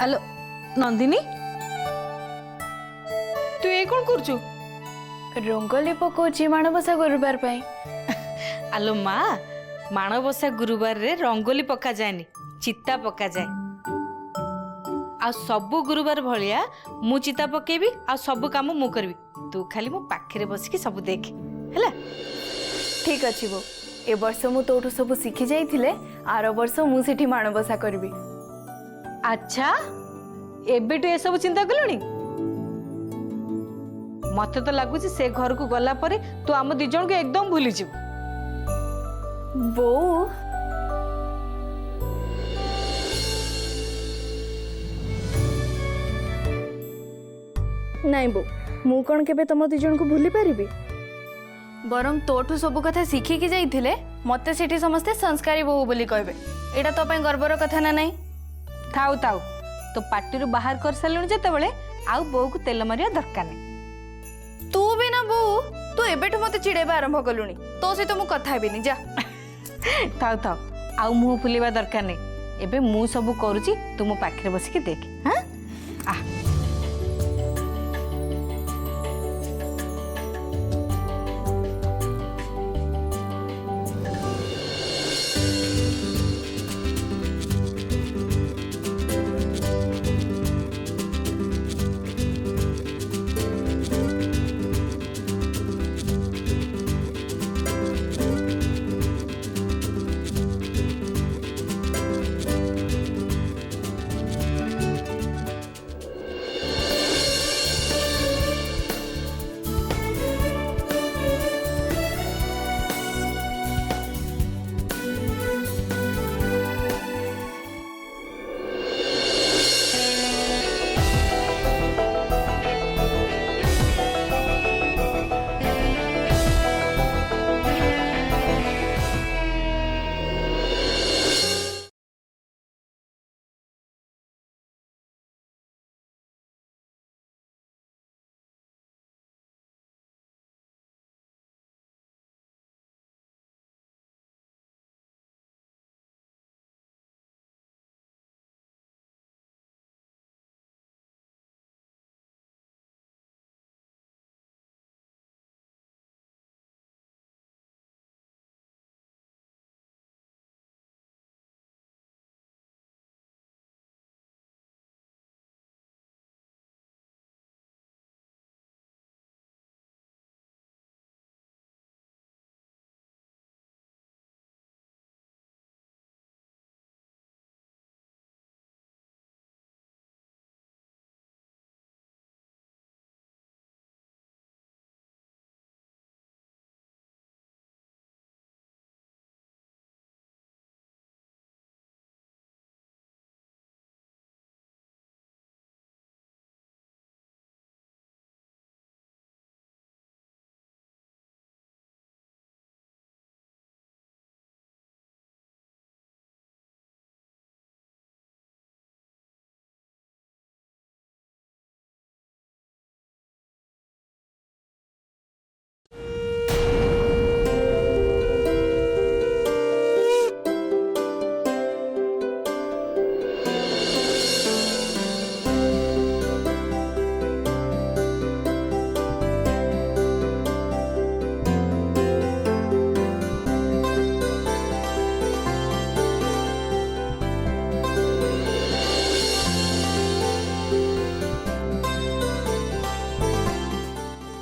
आलो नंदिनी तू ये कौन कर रंगोली पकोची माणबसा गुरुवार पाई। आलो माँ माणबसा गुरुवार रे रंगोली पका जाएनी चिता पका जाए आ सबु गुरुवार भलिया मु चिता पकेबी आ सबु काम मु करबी तू खाली मो पाखरे बसिकी सब देख हैला। ठीक अच्छी बो ए वर्ष मु तोठू सब शिखी जाइथिले आर वर्ष मु सेठी माणबसा करबी। अच्छा एबेटू ए सब चिंता कलुनी मते तो लगुच से घर को गला परे तू आम दी जन को एकदम भूली जीव। बो नाई बो मु कौन केबे तुम दी जन को भूली पारिबी बरम तोठू सब कथा शिखिकी जाइथिले मते सेठी समस्ते संस्कारी बहु बोली कहबे एटा तो पई गर्वर कथा ना नहीं। थाउ थाउ तो पार्टी बाहर कर सारे जिते आउ बो को तेल मारिया दरकार नहीं। तू भी ना बो तू एबेठू मते चिड़ेबा आरंभ कलुनी तो सहित मु कथा हेबिनी जा। थाउ थाउ आउ मुँह फुलेबा दरकार नहीं एबे मु सब करूची तू मो पाखरे बसिकी देख। हाँ आ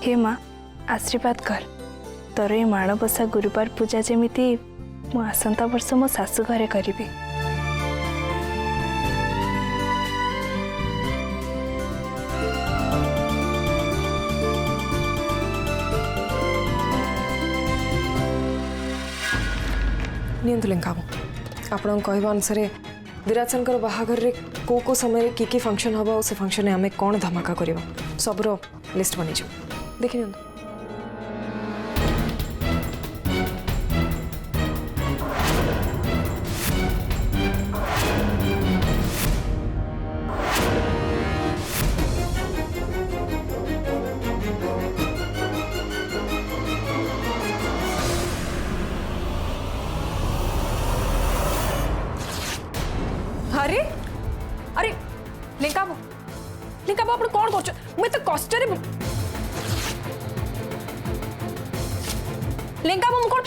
हे माँ आशीर्वाद कर तोर ये माणबसा गुरुवार पूजा जेमिति मु आसंता वर्ष मो सासु घरे करिबी। नियंतु लेंकाबू आपण कहवा अनुसार विराजन बाहाघर रे को समय कि फंक्शन हम और से फंक्शन में आम कौन धमाका करवा सबरो लिस्ट बनी देखी नियंतु। अरे अरे लिंका बाबू आपण कोण करछ मैं तो कष्ट रे लिंका बाबू कोण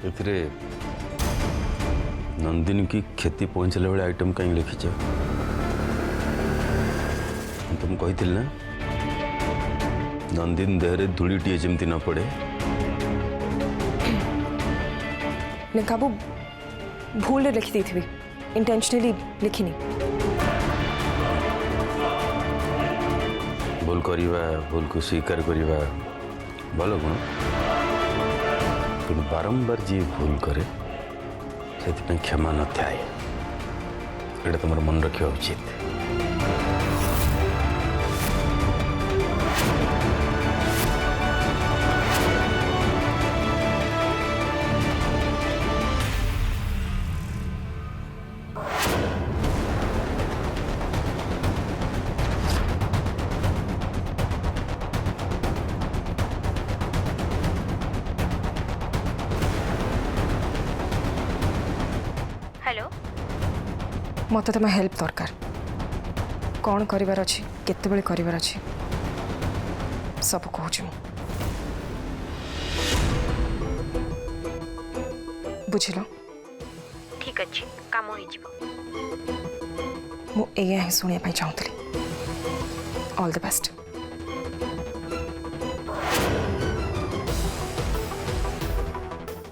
एथिरे नंदिनी की क्षति पहुंचला बेले आइटम कहीं लिखिच तुम कही ना नंदिनी देहरे धूलीटे जमती न पड़े लिंका बाबू भूल लिखी दी थी इंटेंशनली लिखिनी भूल करिवा भूल को स्वीकार करिवा भल गुण कि बारंबार जी भूल करे से क्षमा न थाए ये तुम मन रखा उचित मत तुम हेल्प दरकार कौन करिवार अछि केते बेले करिवार अछि सब कहूँ बुझिल ठीक अच्छे काम हो मुझे ही शुणा चाहूली ऑल द बेस्ट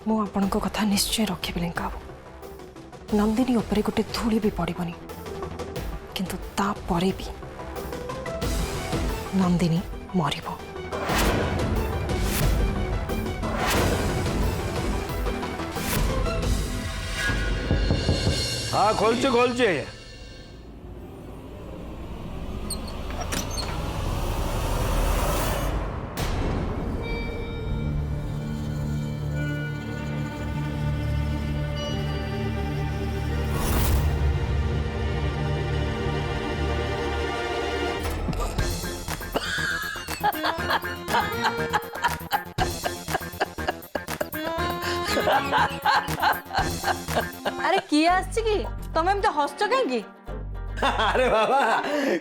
मु आपण कथा निश्चय रखी लिंका नंदिनी उपरे गोटे धूली भी पड़बनी किंतु ता परे भी नंदिनी मरिबो हाँ खोलचे अरे किए आछि कि तमे एमते हसछ कहीं अरे बाबा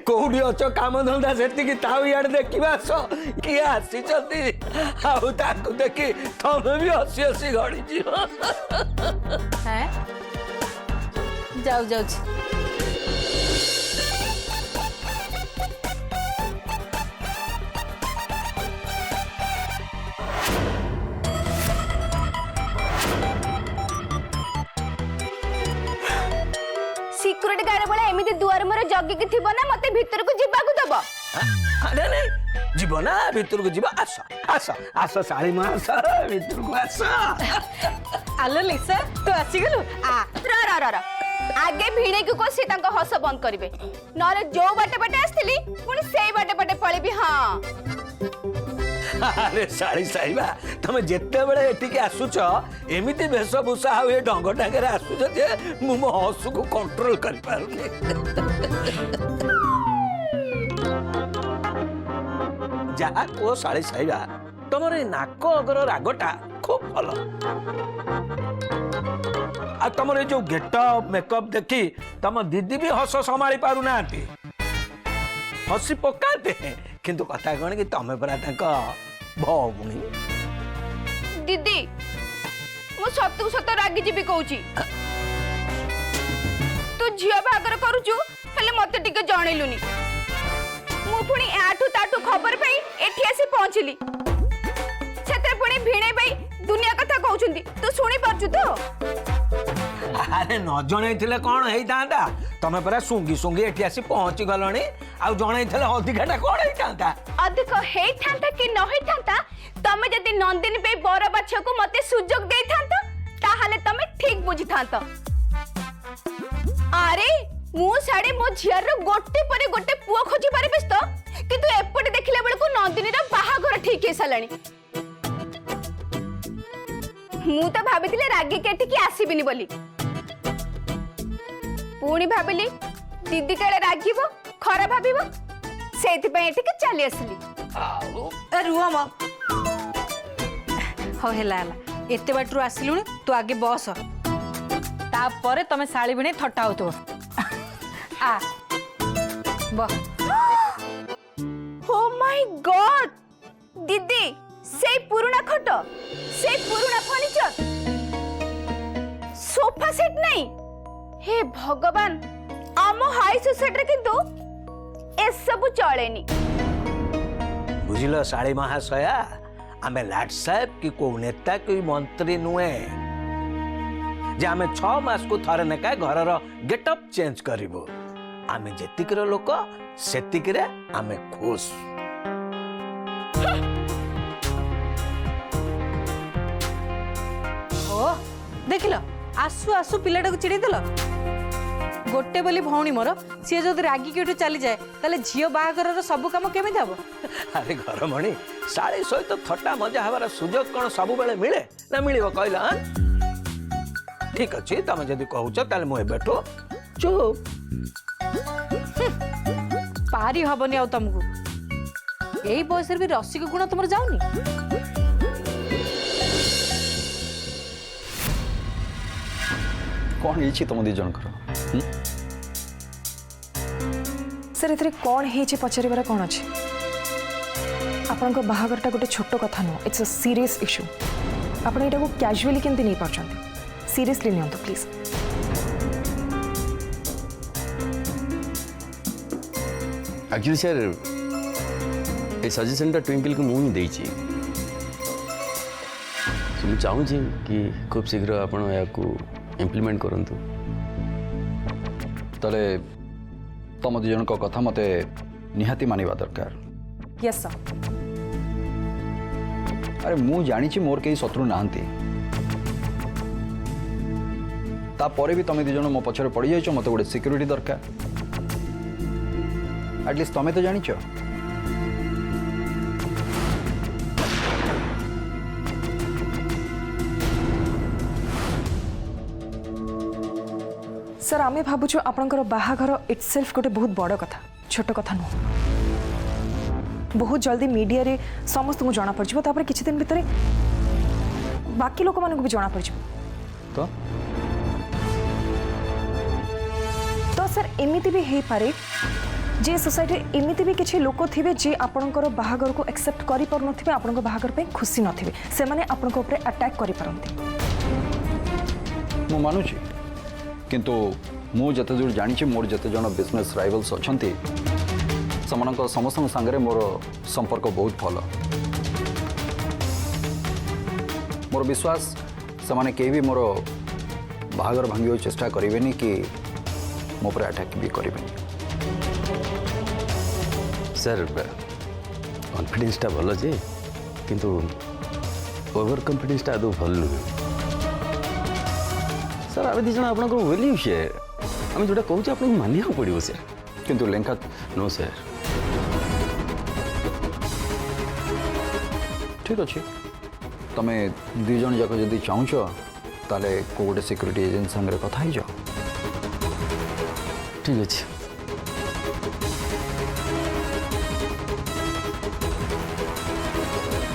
कोठी अच्छो काम धंदा से ताऊ इे देखा आस किए आसी देखी तमें भी हसी हसी गड़ी हैं जाऊ जाऊ सिक्यूरिटी गार्ड बोले एमिति दुआर मोर जगी कि थिबो ना मते भीतर को जिबा को दबो अरे नहीं जीव ना भीतर को जीव आस आस आस साड़ी माँ आस भीतर को आस आलो लिसा तू आसी गेलु आ र आगे भिड़े को कोसी तांको हस बंद करिवे नले जो बाटे बाटे आस्थिली पुनी सेई बाटे बाटे पळेबी हां अरे साड़ी साइबा तुम जिते बड़े एटिके आसुच एमिति वेशभूषा आ डंग टांगे आसुच जे मु मो हसु को कंट्रोल कर पारुनी जहा को साड़ी साइबा तुमर नाक अगर रागटा खूब भल आ तुमर जो गेटअप मेकअप देखी तुम दीदी भी हस संभाली पारु ना हसी पकाते किंतु कथा कौन कि तमें परा भौगुणी दीदी मु सतु सत रागी जीबी कहूची तू झियो भागर करूचु हेले मते टिके जणैलुनी मु पुणी आठु ताठु खबर पई एठी आसी पहुंचली सेते पुणी भिणे पई दुनिया कथा कहउछंती तू सुनी परछु तो अरे न जणैथिले कोन हेई तांता तमें परा सुंगी सुंगी एठी आसी पहुंची गलणी आ जणैथिले अधिकटा कोन हेई तांता अधिक हेई थांता कि न हेई थांता तमे जदि नंदिनी पे बर बाछिया को मते सुजोग देई थांता ताहाले तमे ठीक बुझी थांता अरे मु साडे मो झियार रो गोटे परे गोटे पुओ खोजी पारे बेस्त किंतु एपटे देखिले बेल को नंदिनी रो बाहाघर ठीक हे सलाणी मु तो भाबितिले रागी केटी की आसीबिनी बोली पुणी भाबिली दीदी काले रागिबो खरा भाबिबो ସେଇଥିପାଇଁ ଏଠିକି ଚାଲି ଆସିଲି। रुह म हो ହେଲା ହେଲା ଏତେ ବାଟରୁ ଆସିଲୁଣି ତୁ ଆगे ବସ ତାପରେ ତମେ ଶାଳି ଭିଣେଇ ଥଟ୍ଟା ହଉଥିବ आ ब ओ माय गॉड दीदी सेई पुराना खट सेई पुराना फर्नीचर सोफा सेट नहीं हे भगवान आम हाई सोसाइटी रे किंतु ए सब चलेनी। बुझिल साड़ी महाशया आमे लाट साहेब कि को नेता कि मंत्री नुए जे आमे 6 मास को थरे नेका घरर गेटअप चेंज करिवो आमे जेतिकर लोक सेतिकरे आमे खुश। ओ देखिल आसु आसु पिलाटा को चिड़ी देल गोटे बोली भौणी मोर सी जदि रागी के चली जाए ताले झियो बाहागर सब काम केमिति हबो। अरे घरमणी साड़ी सहित थट्टा मजा हबार सुजोग कौन सब बेले मिले ना मिलिबो कहला? ठीक अछि तमे जदि कहउछ ताले मु एबेठो चुप। पारी हबनी आ तुमको यही बयस भी रसिक गुण तुम जाऊनी। कौन है तुम दी जनकर सर एथरे कौन है पचार कौन अच्छे आपण बाहागरटा गोटे छोट कथा नुह इट्स अ सीरियस इश्यू आपण एटा को कैजुअली केमती नहीं पारछंती सीरियसली नियंतु प्लीज। एक्चुअली सर ये सजेशन ट्विंकल को मुझे देची मुझे चाहूँगी कि खूब शीघ्र आप इम्प्लीमेंट करंतु। तले तुम दी जन कथा मत निहाती मानिबा दरकार। Yes sir. अरे मु जानी मोर कई शत्रु नाहंती तापर भी तुम दी जन मो पछरे पड़ जाइछ मत गोटे सिक्योरिटी दरकार एटलिस्ट तुम तो जानिछ। सर आमे भाबुछु आपणकर बाहाघर इटसेल्फ गोटे बहुत बड़ कथा छोट कथा नुह बहुत जल्दी मीडिया रे समस्त को जाना पड़जिबो तापर किछि दिन भितरे बाकी लोक मानको भी जाना पड़जिबो। तो सर एमिति भी हे पारे जे सोसाइटी एमिति भी किछि लोक थिबे जे आपणकर बाहाघर को एक्सेप्ट करि पर नथिबे आपणकर बाहाघर पे खुशी नथिबे से माने आपणक ऊपर अटैक करि परंती। मु मानुची किंतु मु जते दूर जानी मोर जते जन बिजनेस राइवल्स अछंती समस्त संगे मोर संपर्क बहुत भल मोर विश्वास से माने के भी मोर बाहागर भांगी चेष्टा करें कि मो पर अटैक भी करें। सर कॉन्फिडेंसटा भल जे किंतु ओवर कॉन्फिडेंसटा आदौ भल नुहे। सर आम दिज आप वेल विषय आम जोटा कहूँ आप मानिया पड़ो सर किंतु लेंका नो सर। ठीक अच्छे तुम दी जन जाक जदि चाहूच ताले को गोटे सिक्योरिटी एजेंट संगे कथा ही जाओ। ठीक अच्छे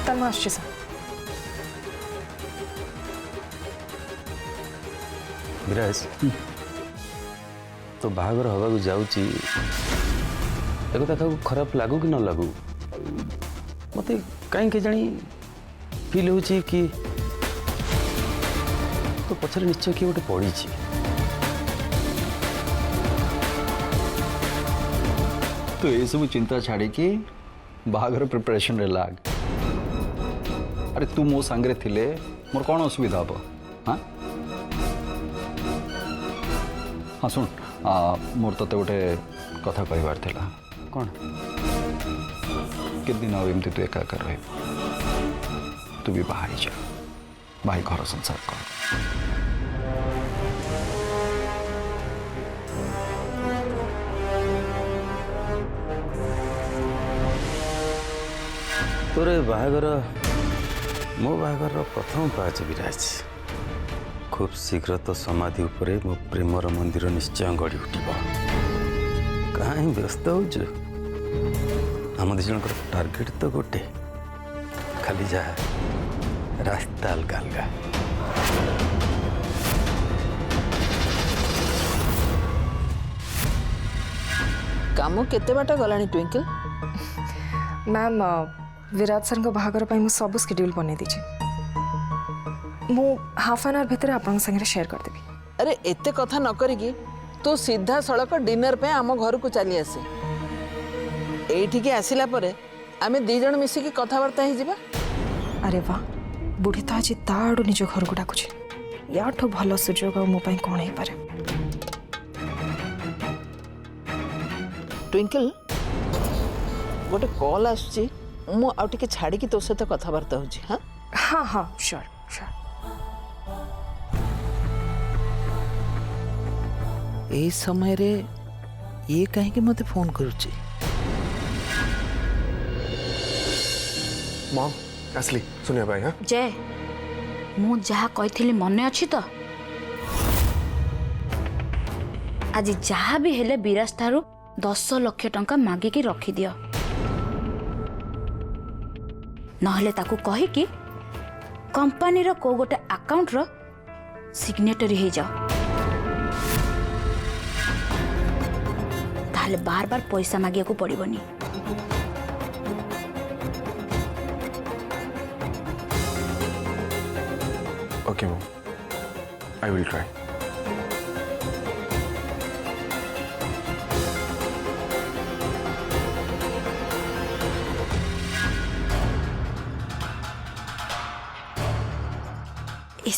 तन्मा आछे सर। विराज तो बाहागर हवा को जाऊँगी एक कथा खराब लागू कि न लागू मत कहीं जानी फील हो कि तो पछरे निश्चय किए गोटे पड़ी तो ये सब चिंता छाड़ी कि बाहागर प्रिपरेशन रे लाग। अरे तू मो सांगरे थिले मोर कौन असुविधा हम? हाँ हाँ सुन मोर तते गोटे कथा कहबार थिला। कौन के दिन आमती तू एका रह तू भी बाहर जा भाई घर संसार कर। तोरे बाहागर मो बाहागर प्रथम पाच विराज खूब शीघ्र तो समाधि उपरे मो प्रेमर मंदिर निश्चय गढ़ी उठिब। कहीं व्यस्त हो आम दिजन टार्गेट तो गोटे खाली जहा रास्ता अलग अलग। काम केते बाट गलानी ट्विंकल? मैम विराट सर बाहागर मु सब शेड्यूल बनई दीजिए मु हाफ एन आवर भितर आपन संगे शेयर कर देबी। अरे एते कथा न करिकी तू सीधा सड़क डिनर पे आम घर को चली आसे। एठिके आसिला परे आमे दी जण मिसिकी कथावार्ता ही जिबा। अरे वाह बुढ़ी तो आज ताड़ू निज घर को डाकुची याठो भल सुजोग मो पई कोन हे पारे। ट्विंकल गोटे कॉल आसुची मु आउ टिके छाड़ी की तो सहित कथावार्ता होची। हां हाँ हाँ श्योर श्योर। ए समय रे ये कहीं के मते फोन करूची? मॉम असली सुनिया भाई। हाँ जय मु जहाँ कही मन अच्छी तो आज जहाँ भी हेले विराज ठारू 10 लाख टंका मागिकी रखिदियो नहले ताकू कही कि कंपनी रो को गोटे अकाउंट रो सिग्नेटरी हो जाओ ताहले बार बार पैसा मागिया को पड़िबनी। Okay mom I will try.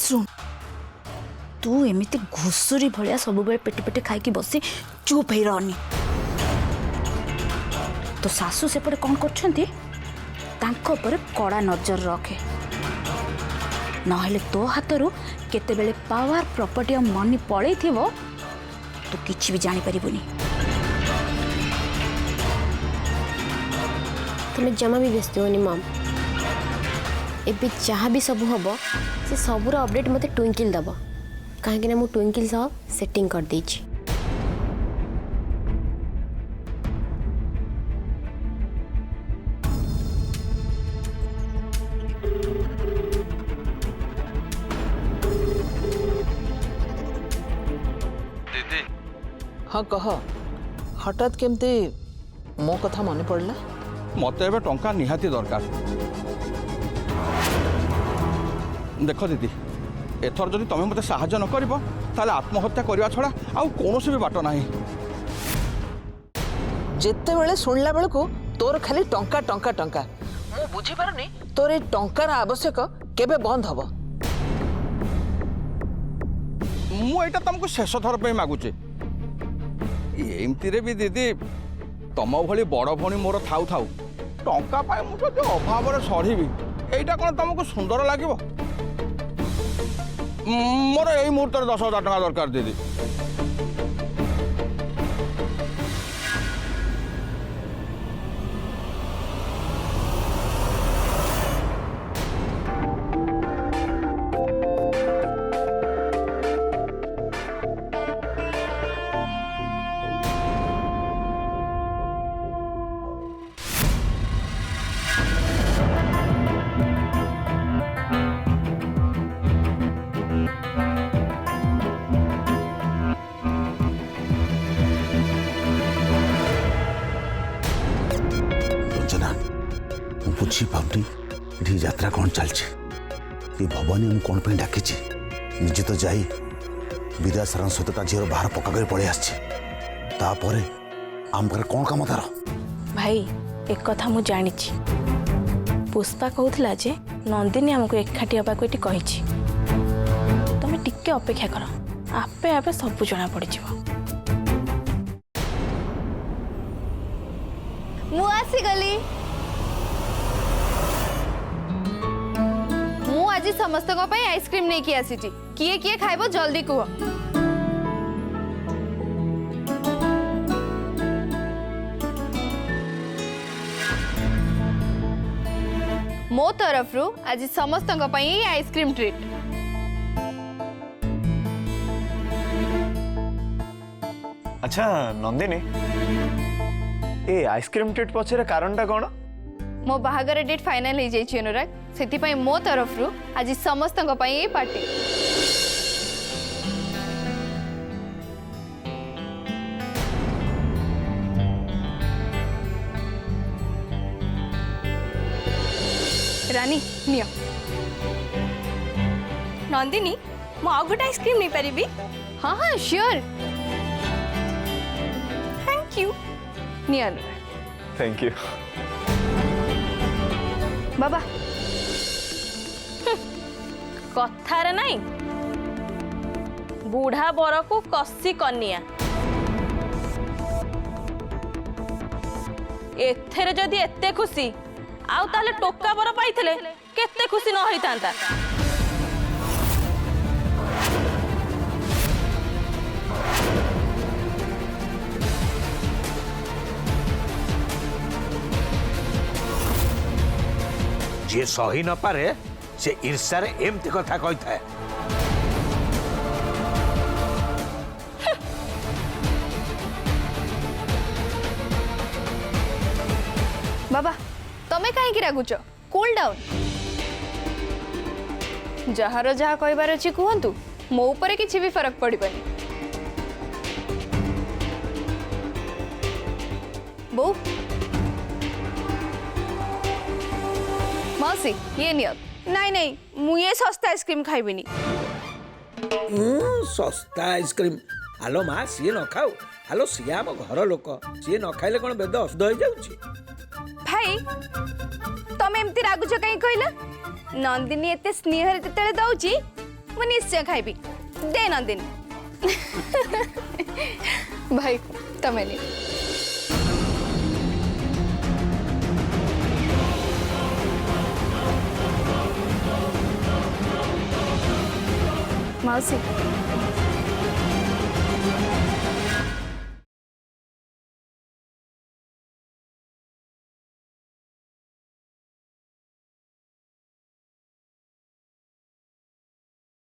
शुण तू एमती घुसुरी भाया सब बेले पेटी पेटी खाई बसी चुप ही रहनी। तो सासू सेपटे कौन करछंती तांको ऊपर कड़ा नजर रखे नहले तो हाथरू केतेबेले पावर प्रॉपर्टी और मनी पड़े थी तो किसी भी जानी परिबुनी। तुम्हें जमा भी व्यस्त होनी मम एबे जहाँ भी सब हम से सबूर अपडेट मत ट्विंकल दब कहीं मु ट्विंकल सह सेटिंग कर देछि। दीदी हाँ कह हठात केमती मो कथा मन पड़ला? मत ए टंका निहाती दरकार। देख दीदी एथर जदि तुम मत साहाय्य न कर आत्महत्या करने छड़ा आउ कौन भी बाट ना। जिते बेले शुणला बेल को तोर खाली टंका टंका टंका मु बुझी पारुनी तोर ए टंकार आवश्यक केबे बंद हबो। मुझे तुमको शेष थर पे मागुचे एमती भी दीदी तुम भली बड़ भणी मोर थाउ थाउ टंका पाए मुझे अभाव सढ़ी एटा कौन तुमको सुंदर लगे? मोर यही मुहूर्त 10,000 टका दरकार दीदी। बुझी पाऊनी ये यात्रा कौन चलती भवानी आम कौन पर डाकी निजे तो जाई विराज सर सहित झीर बाहर पक्का कर पलि आपर आम पाखे कौन कम तार? भाई एक कथा मु जानी पुष्पा कहूला जे नंदिनी हमको एकाठी हवा को कही तुम टिके अपेक्षा कर आपे आपे सब जना पड़ मु आसी गली मु आज समस्त आइसक्रीम नहीं की आसी किए किए खाइबो जल्दी कह। मो तरफ रु आज समस्त आइसक्रीम ट्रीट। अच्छा नंदिनी ए आइसक्रीम ट्रीट पछरे कारणटा कौन? मो बाहागर डेट फाइनल हो जाइए अनुराग से मो तरफ आज समस्त पार्टी। रानी नियो। नंदिनी मु आउ गोटे आइसक्रीम नहीं पारिबी? हाँ हाँ श्योर। Thank you. नियो अनुराग। Thank you. बाबा कथार नहीं बुढ़ा बर को कसी कनिया एथेरे जदि एते खुशी आउ ताले टोका बर पाइथिले केते खुशी न होइतांता। जे सही न पारे से ईर्ष्यार एमती कथा कही था। बाबा तमे कहीं रागुच कूल डाउन। जार जहाँ कहबार अच्छी कहतु मो ऊपर किसी भी फरक पड़बनी। बो मौसी ये नियत। नहीं नहीं मु ये सस्ता आइसक्रीम खाइबिनी। सस्ता आइसक्रीम आलो माँ सी न खाऊ आलो सी आम घर लोक सी न खाइले कौन बेद अशुद्ध हो जाऊँ। भाई तमे एमती रागुच कहीं कहला नंदिनी एते स्नेह जेते दउची मु निश्चय खाइबी। दे नंदिनी। भाई तमे नहीं मौसी